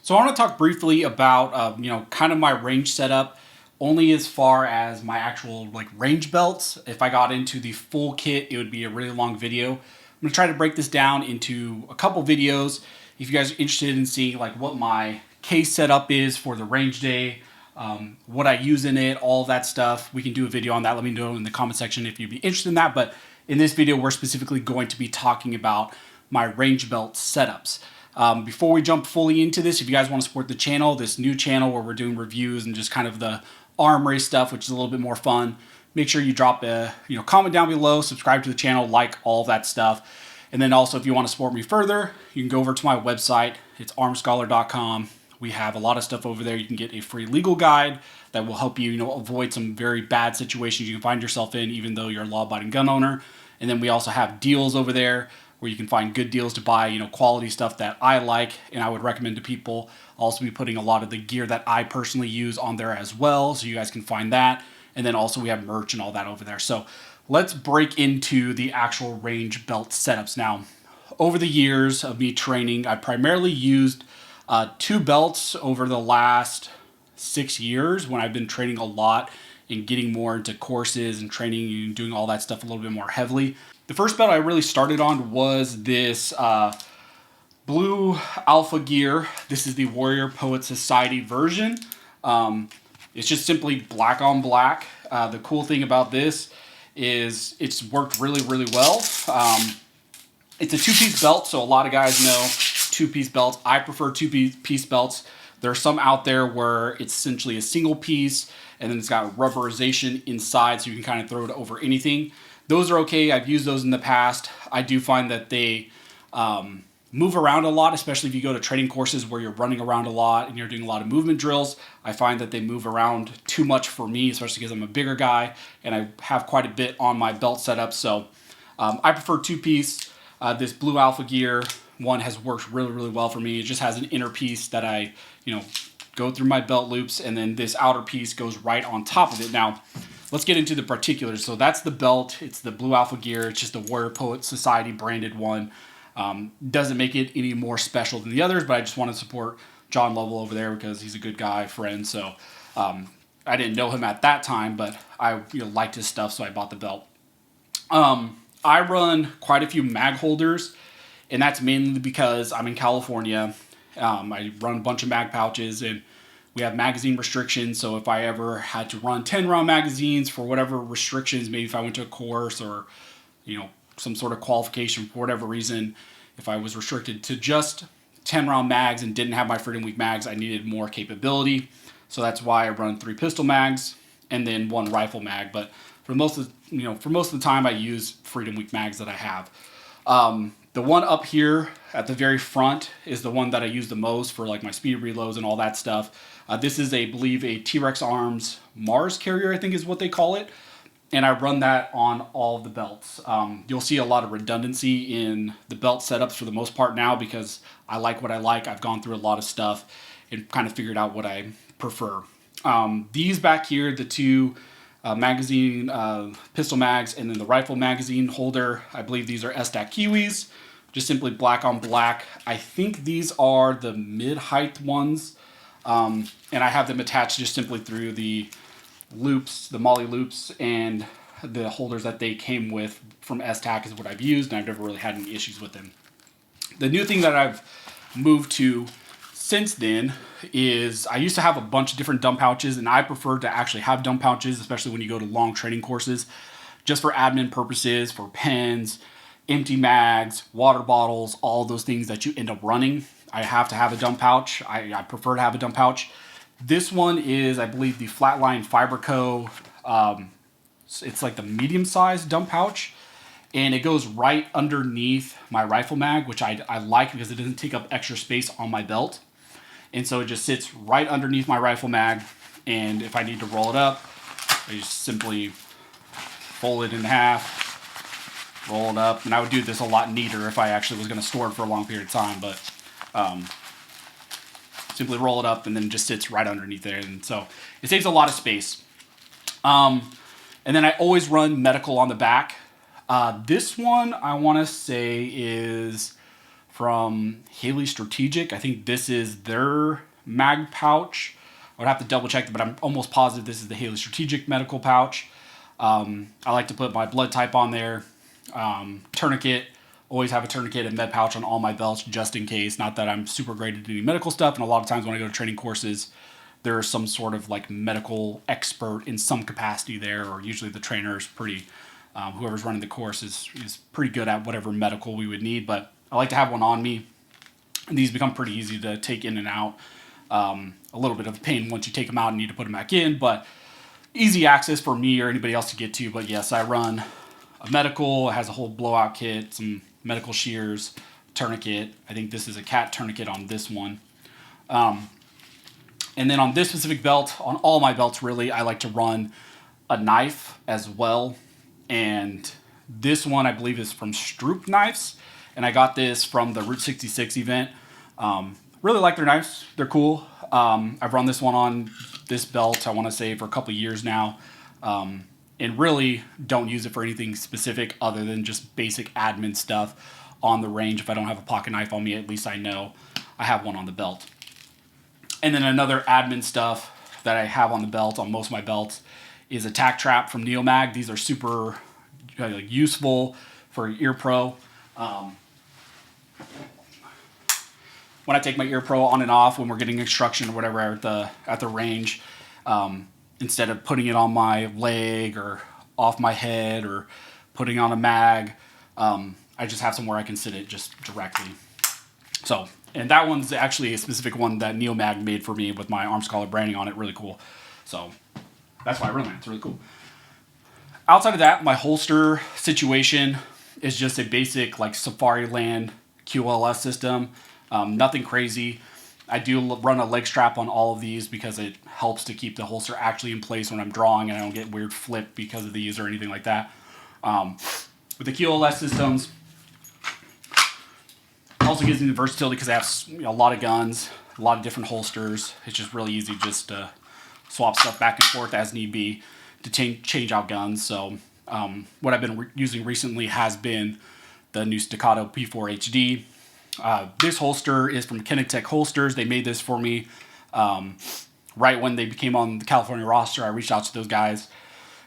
So I want to talk briefly about kind of my range setup, only as far as my actual like range belts. If I got into the full kit, it would be a really long video. I'm gonna try to break this down into a couple videos. If you guys are interested in seeing like what my case setup is for the range day, what I use in it, all of that stuff, we can do a video on that. Let me know in the comment section if you'd be interested in that. But in this video, we're specifically going to be talking about my range belt setups. Before we jump fully into this, if you guys want to support the channel, this new channel where we're doing reviews and just kind of the arm race stuff, which is a little bit more fun, make sure you drop a comment down below, subscribe to the channel, like all of that stuff. And then also, if you want to support me further, you can go over to my website. It's armedscholar.com. We have a lot of stuff over there. You can get a free legal guide that will help you, avoid some very bad situations you can find yourself in, even though you're a law-abiding gun owner. And then we also have deals over there where you can find good deals to buy, quality stuff that I like and I would recommend to people. I'll also be putting a lot of the gear that I personally use on there as well, so you guys can find that. And then also we have merch and all that over there. So let's break into the actual range belt setups. Now, over the years of me training, I primarily used two belts over the last 6 years when I've been training a lot and getting more into courses and training and doing all that stuff a little bit more heavily. The first belt I really started on was this blue alpha gear. This is the Warrior Poet Society version. It's just simply black on black. The cool thing about this is it's worked really, really well. It's a two-piece belt, so a lot of guys know two-piece belts. I prefer two-piece belts. There are some out there where it's essentially a single piece, and then it's got rubberization inside, so you can kind of throw it over anything. Those are okay. I've used those in the past. I do find that they move around a lot, especially if you go to training courses where you're running around a lot and you're doing a lot of movement drills. I find that they move around too much for me, especially because I'm a bigger guy and I have quite a bit on my belt setup. So I prefer two-piece. This blue alpha gear one has worked really, really well for me. It just has an inner piece that I, go through my belt loops, and then this outer piece goes right on top of it. Now, let's get into the particulars. So that's the belt. It's the blue alpha gear. It's just the Warrior Poet Society branded one. Doesn't make it any more special than the others, but I just want to support John Lovell over there because he's a good guy, friend. So I didn't know him at that time, but I liked his stuff, so I bought the belt. I run quite a few mag holders, and that's mainly because I'm in California. I run a bunch of mag pouches, and we have magazine restrictions. So if I ever had to run 10-round magazines for whatever restrictions, maybe if I went to a course or, some sort of qualification for whatever reason, if I was restricted to just 10-round mags and didn't have my Freedom Week mags, I needed more capability. So that's why I run 3 pistol mags and then 1 rifle mag. But for most of the time, I use Freedom Week mags that I have. The one up here at the very front is the one that I use the most for like my speed reloads and all that stuff. This is I believe a T-Rex Arms Mars carrier, I think is what they call it. And I run that on all of the belts. You'll see a lot of redundancy in the belt setups for the most part now because I like what I like. I've gone through a lot of stuff and kind of figured out what I prefer. These back here, the two magazine pistol mags and then the rifle magazine holder, I believe these are S-Stack Kiwis, just simply black on black. I think these are the mid-height ones, and I have them attached just simply through the loops, the Molly loops, and the holders that they came with from S-Tack is what I've used, and I've never really had any issues with them. The new thing that I've moved to since then is I used to have a bunch of different dump pouches, and I prefer to actually have dump pouches, especially when you go to long training courses, just for admin purposes, for pens, empty mags, water bottles, all those things that you end up running. I have to have a dump pouch. I prefer to have a dump pouch. This one is, I believe, the Flatline Fiberco. It's like the medium-sized dump pouch, and it goes right underneath my rifle mag, which I like because it doesn't take up extra space on my belt. And so it just sits right underneath my rifle mag, and if I need to roll it up, I just simply fold it in half, roll it up, and I would do this a lot neater if I actually was going to store it for a long period of time, but simply roll it up and then it just sits right underneath there, and so it saves a lot of space. And then I always run medical on the back. This one I want to say is from Haley Strategic. I think this is their mag pouch. I would have to double check, but I'm almost positive this is the Haley Strategic medical pouch. I like to put my blood type on there. Tourniquet. Always have a tourniquet and med pouch on all my belts just in case. Not that I'm super great at doing medical stuff, and a lot of times when I go to training courses, there's some sort of like medical expert in some capacity there, or usually the trainer is pretty, whoever's running the course is pretty good at whatever medical we would need. But I like to have one on me, and these become pretty easy to take in and out. A little bit of a pain once you take them out and need to put them back in, but easy access for me or anybody else to get to. But yes, I run a medical. It has a whole blowout kit, some medical shears, tourniquet. I think this is a cat tourniquet on this one. And then on this specific belt, on all my belts really, I like to run a knife as well. And this one I believe is from Stroop Knives. And I got this from the Route 66 event. Really like their knives. They're cool. I've run this one on this belt, I want to say, for a couple of years now. And really don't use it for anything specific other than just basic admin stuff on the range. If I don't have a pocket knife on me, at least I know I have one on the belt. And then another admin stuff that I have on the belt, on most of my belts, is a tack trap from Neomag. These are super useful for ear pro. When I take my ear pro on and off when we're getting instruction or whatever at the range, instead of putting it on my leg or off my head or putting on a mag, I just have somewhere I can sit it just directly. So, and that one's actually a specific one that Neomag made for me with my armedscholar branding on it. Really cool. So that's why I run that. It's really cool. Outside of that, my holster situation is just a basic like Safariland QLS system. Nothing crazy. I do run a leg strap on all of these because it helps to keep the holster actually in place when I'm drawing and I don't get weird flip because of these or anything like that. With the QLS systems, also gives me the versatility because I have a lot of guns, a lot of different holsters. It's just really easy just to swap stuff back and forth as need be to change out guns. So what I've been using recently has been the new Staccato P4 HD. This holster is from Kinetech Holsters. They made this for me right when they became on the California roster. I reached out to those guys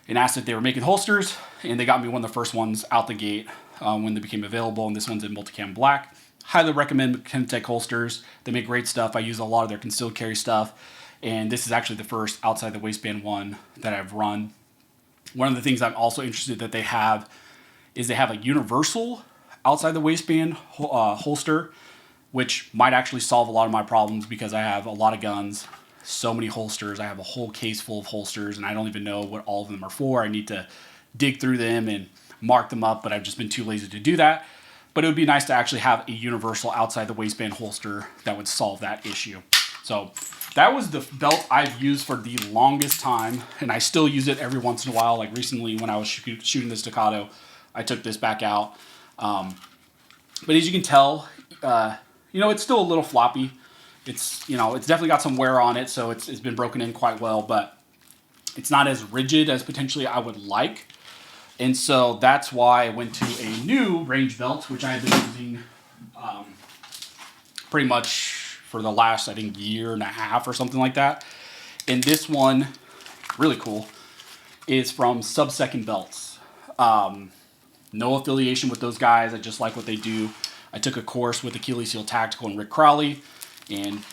and asked if they were making holsters, and they got me one of the first ones out the gate when they became available, and this one's in multicam black. Highly recommend Kinetech Holsters. They make great stuff. I use a lot of their concealed carry stuff, and this is actually the first outside the waistband one that I've run. One of the things I'm also interested that they have is they have a universal outside the waistband holster, which might actually solve a lot of my problems because I have a lot of guns, so many holsters. I have a whole case full of holsters, and I don't even know what all of them are for. I need to dig through them and mark them up, but I've just been too lazy to do that. But it would be nice to actually have a universal outside the waistband holster that would solve that issue. So that was the belt I've used for the longest time, and I still use it every once in a while. Like recently when I was shooting the Staccato, I took this back out. But as you can tell, it's still a little floppy. It's definitely got some wear on it, so it's been broken in quite well, but it's not as rigid as potentially I would like. And so that's why I went to a new range belt, which I have been using pretty much for the last, I think, year and a half or something like that. And this one, really cool, is from Subsecond belts. No affiliation with those guys. I just like what they do. I took a course with Achilles Heel Tactical and Rick Crowley, and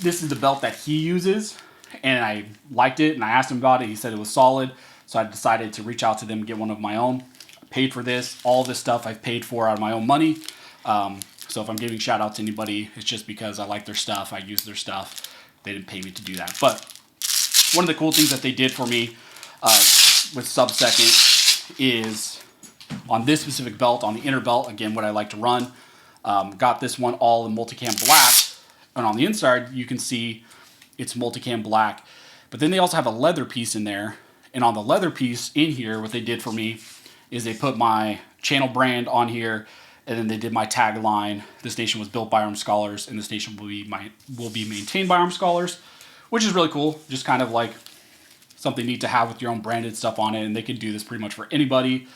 this is the belt that he uses, and I liked it, and I asked him about it. He said it was solid, so I decided to reach out to them and get one of my own. I paid for this. All this stuff I've paid for out of my own money. So if I'm giving shout out to anybody, it's just because I like their stuff. I use their stuff. They didn't pay me to do that. But one of the cool things that they did for me with Subsecond is on this specific belt, on the inner belt, again, what I like to run, got this one all in multicam black. And on the inside, you can see it's multicam black. But then they also have a leather piece in there. And on the leather piece in here, what they did for me is they put my channel brand on here, and then they did my tagline. This station was built by Armed Scholars, and the station will be maintained by Armed Scholars, which is really cool. Just kind of like something neat to have with your own branded stuff on it, and they can do this pretty much for anybody.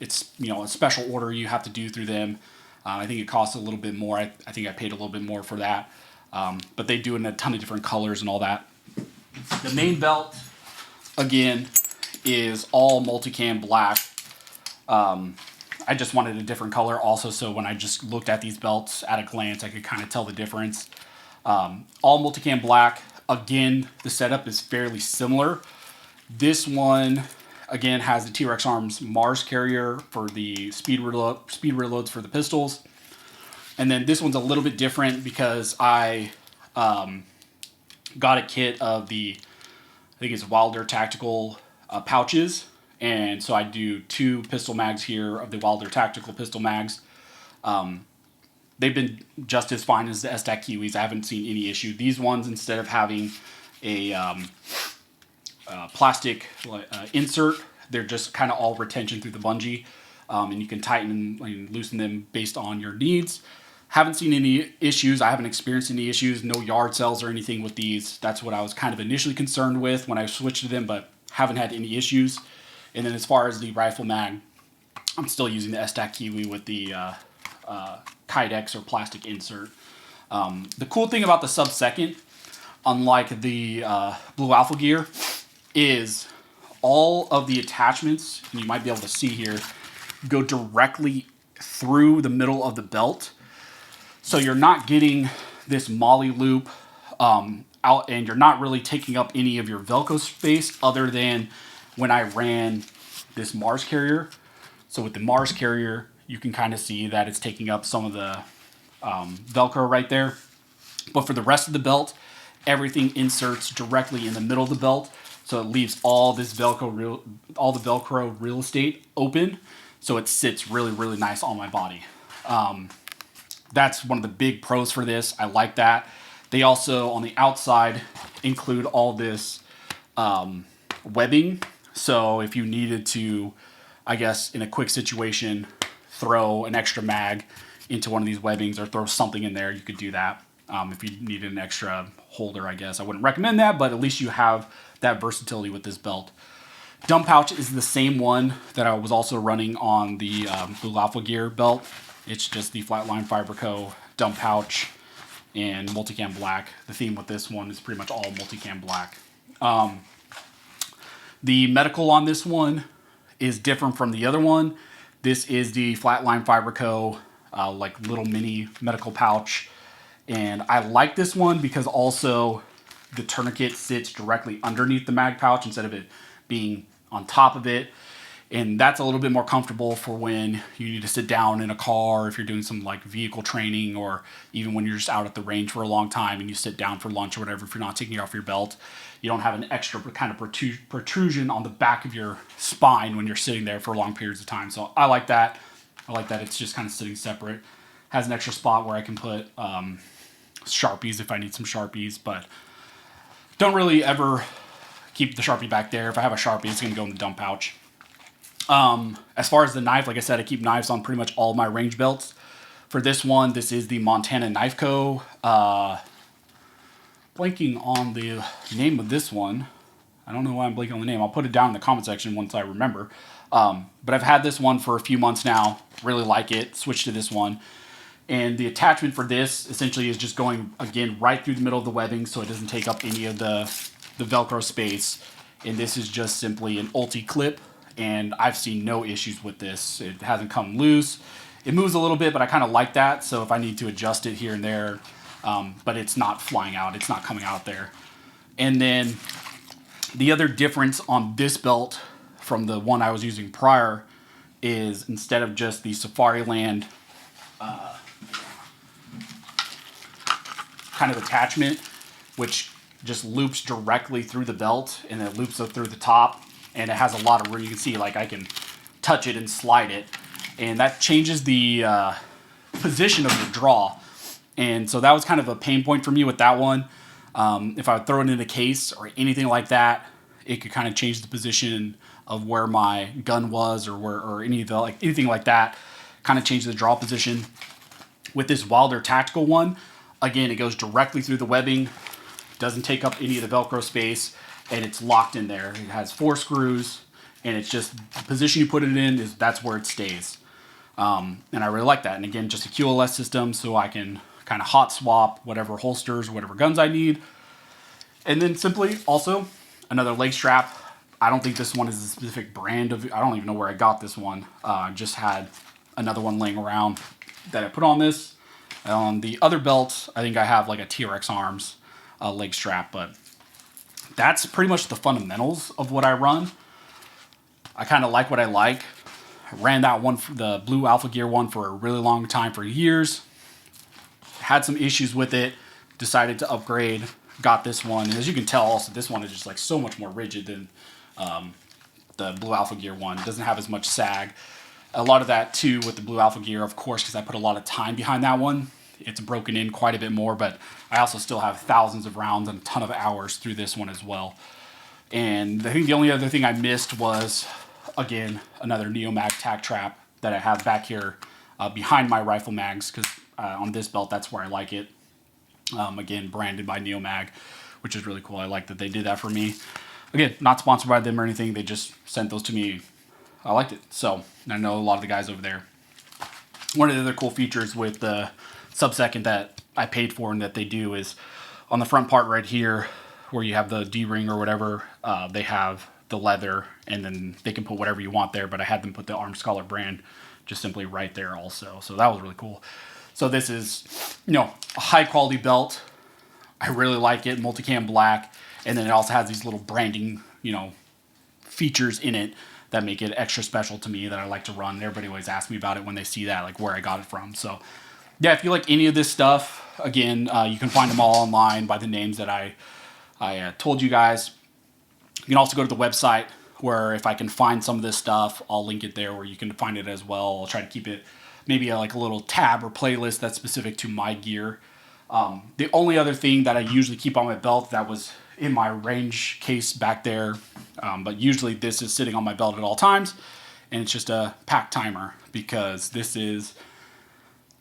It's a special order you have to do through them. I think it costs a little bit more. I think I paid a little bit more for that. But they do it in a ton of different colors and all that. The main belt, again, is all multicam black. I just wanted a different color also, so when I just looked at these belts at a glance, I could kind of tell the difference. All multicam black. Again, the setup is fairly similar. This one, again, has the T-Rex Arms Mars carrier for the speed reloads for the pistols. And then this one's a little bit different because I got a kit of the, I think it's Wilder Tactical pouches. And so I do 2 pistol mags here of the Wilder Tactical pistol mags. They've been just as fine as the S-Tac Kiwis. I haven't seen any issue. These ones, instead of having a plastic insert, they're just kind of all retention through the bungee. And you can tighten and loosen them based on your needs. Haven't seen any issues. I haven't experienced any issues. No yard cells or anything with these. That's what I was kind of initially concerned with when I switched to them, but haven't had any issues. And then as far as the rifle mag, I'm still using the S-Tac Kiwi with the Kydex or plastic insert. The cool thing about the Subsecond, unlike the Blue Alpha gear, is all of the attachments, and you might be able to see here, go directly through the middle of the belt. So you're not getting this molly loop out, and you're not really taking up any of your Velcro space other than when I ran this Mars carrier. So with the Mars carrier, you can kind of see that it's taking up some of the Velcro right there. But for the rest of the belt, everything inserts directly in the middle of the belt. So it leaves all this all the Velcro real estate open. So it sits really, really nice on my body. That's one of the big pros for this. I like that. They also, on the outside, include all this webbing. So if you needed to, I guess, in a quick situation, throw an extra mag into one of these webbings or throw something in there, you could do that. If you needed an extra holder, I guess. I wouldn't recommend that, but at least you have that versatility with this belt. Dump pouch is the same one that I was also running on the Blue Alpha gear belt. It's just the Flatline Fiberco dump pouch and multicam black. The theme with this one is pretty much all multicam black. The medical on this one is different from the other one. This is the Flatline Fiberco, like little mini medical pouch. And I like this one because also the tourniquet sits directly underneath the mag pouch instead of it being on top of it. And that's a little bit more comfortable for when you need to sit down in a car, if you're doing some like vehicle training, or even when you're just out at the range for a long time and you sit down for lunch or whatever, if you're not taking it off your belt, you don't have an extra kind of protrusion on the back of your spine when you're sitting there for long periods of time. So I like that. I like that it's just kind of sitting separate. Has an extra spot where I can put Sharpies if I need some Sharpies, but don't really ever keep the Sharpie back there. If I have a Sharpie, it's going to go in the dump pouch. As far as the knife, like I said, I keep knives on pretty much all my range belts. For this one, this is the Montana Knife Co. Blanking on the name of this one. I don't know why I'm blanking on the name. I'll put it down in the comment section once I remember. But I've had this one for a few months now. Really like it. Switched to this one. And the attachment for this essentially is just going, again, right through the middle of the webbing so it doesn't take up any of the Velcro space. And this is just simply an ulti clip. And I've seen no issues with this. It hasn't come loose. It moves a little bit, but I kind of like that. So if I need to adjust it here and there, but it's not flying out. It's not coming out there. And then the other difference on this belt from the one I was using prior is instead of just the Safariland kind of attachment, which just loops directly through the belt and it loops up through the top, and it has a lot of room. You can see like I can touch it and slide it, and that changes the position of the draw. And so that was kind of a pain point for me with that one. If I would throw it in a case or anything like that, it could kind of change the position of where my gun was or anything like that, kind of change the draw position. With this Wilder Tactical one, again, it goes directly through the webbing, doesn't take up any of the Velcro space, and it's locked in there. It has 4 screws, and it's just the position you put it in that's where it stays. And I really like that. And again, just a QLS system, so I can kind of hot swap whatever holsters, whatever guns I need. And then simply also another leg strap. I don't think this one is a specific brand of, I don't even know where I got this one. Just had another one laying around that I put on this. On the other belt, I think I have like a TRX Arms leg strap, but that's pretty much the fundamentals of what I run. I kind of like what I like. I ran that one, the blue Alpha Gear one, for a really long time, for years. Had some issues with it, decided to upgrade, got this one. And as you can tell also, this one is just like so much more rigid than the blue Alpha Gear one. It doesn't have as much sag. A lot of that too with the blue Alpha Gear, of course, because I put a lot of time behind that one. It's broken in quite a bit more, but I also still have thousands of rounds and a ton of hours through this one as well. And I think the only other thing I missed was, again, another Neomag tack trap that I have back here behind my rifle mags, because on this belt, that's where I like it. Again, branded by Neomag, which is really cool. I like that they did that for me. Again, not sponsored by them or anything. They just sent those to me. I liked it. So I know a lot of the guys over there. One of the other cool features with the Subsecond that I paid for and that they do is on the front part right here, where you have the D-ring or whatever, they have the leather, and then they can put whatever you want there, but I had them put the armedscholar brand just simply right there also. So that was really cool. So this is, a high quality belt. I really like it, multicam black, and then it also has these little branding, features in it that make it extra special to me that I like to run. And everybody always asks me about it when they see that, like where I got it from. So yeah, if you like any of this stuff, again, you can find them all online by the names that I told you guys. You can also go to the website, where if I can find some of this stuff, I'll link it there where you can find it as well. I'll try to keep it maybe like a little tab or playlist that's specific to my gear. The only other thing that I usually keep on my belt that was in my range case back there, but usually this is sitting on my belt at all times, and it's just a pack timer, because this is,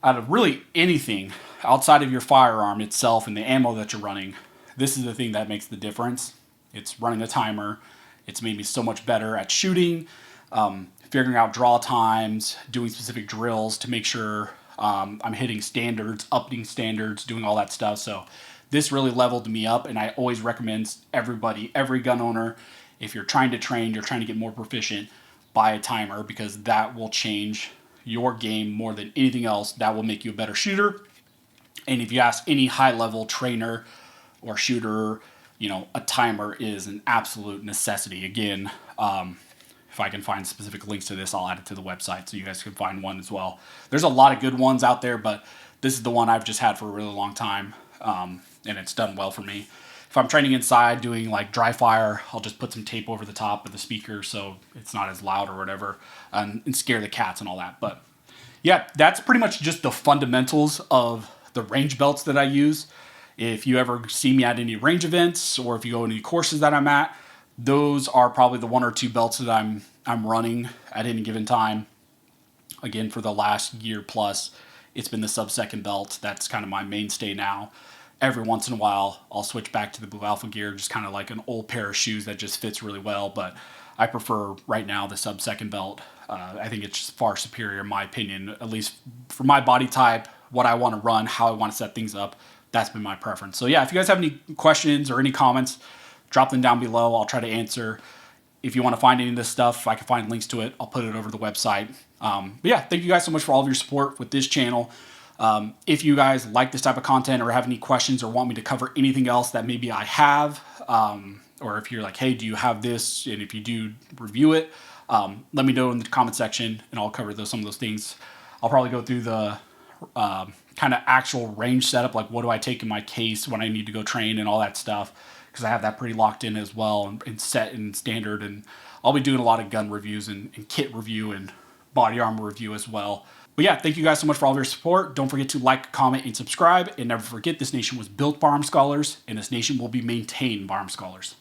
out of really anything outside of your firearm itself and the ammo that you're running, this is the thing that makes the difference. It's running a timer. It's made me so much better at shooting, figuring out draw times, doing specific drills to make sure I'm hitting standards, upping standards, doing all that stuff. So this really leveled me up, and I always recommend everybody, every gun owner, if you're trying to train, you're trying to get more proficient, buy a timer, because that will change your game more than anything else. That will make you a better shooter. And if you ask any high-level trainer or shooter, a timer is an absolute necessity. Again, if I can find specific links to this, I'll add it to the website so you guys can find one as well. There's a lot of good ones out there, but this is the one I've just had for a really long time, and it's done well for me. If I'm training inside doing like dry fire, I'll just put some tape over the top of the speaker so it's not as loud or whatever, and scare the cats and all that. But yeah, that's pretty much just the fundamentals of the range belts that I use. If you ever see me at any range events, or if you go to any courses that I'm at, those are probably the one or two belts that I'm running at any given time. Again, for the last year plus, it's been the Subsecond belt. That's kind of my mainstay now. Every once in a while, I'll switch back to the blue Alpha Gear, just kind of like an old pair of shoes that just fits really well. But I prefer right now the Subsecond belt. I think it's just far superior in my opinion, at least for my body type, what I want to run, how I want to set things up. That's been my preference. So yeah, if you guys have any questions or any comments, drop them down below. I'll try to answer. If you want to find any of this stuff, if I can find links to it, I'll put it over the website. But yeah, thank you guys so much for all of your support with this channel. If you guys like this type of content or have any questions or want me to cover anything else that maybe I have, or if you're like, hey, do you have this? And if you do, review it. Let me know in the comment section, and I'll cover some of those things. I'll probably go through the kind of actual range setup, like what do I take in my case when I need to go train and all that stuff, because I have that pretty locked in as well and set in standard. And I'll be doing a lot of gun reviews and kit review and body armor review as well. But yeah, thank you guys so much for all of your support. Don't forget to like, comment, and subscribe. And never forget, this nation was built by armed scholars, and this nation will be maintained by armed scholars.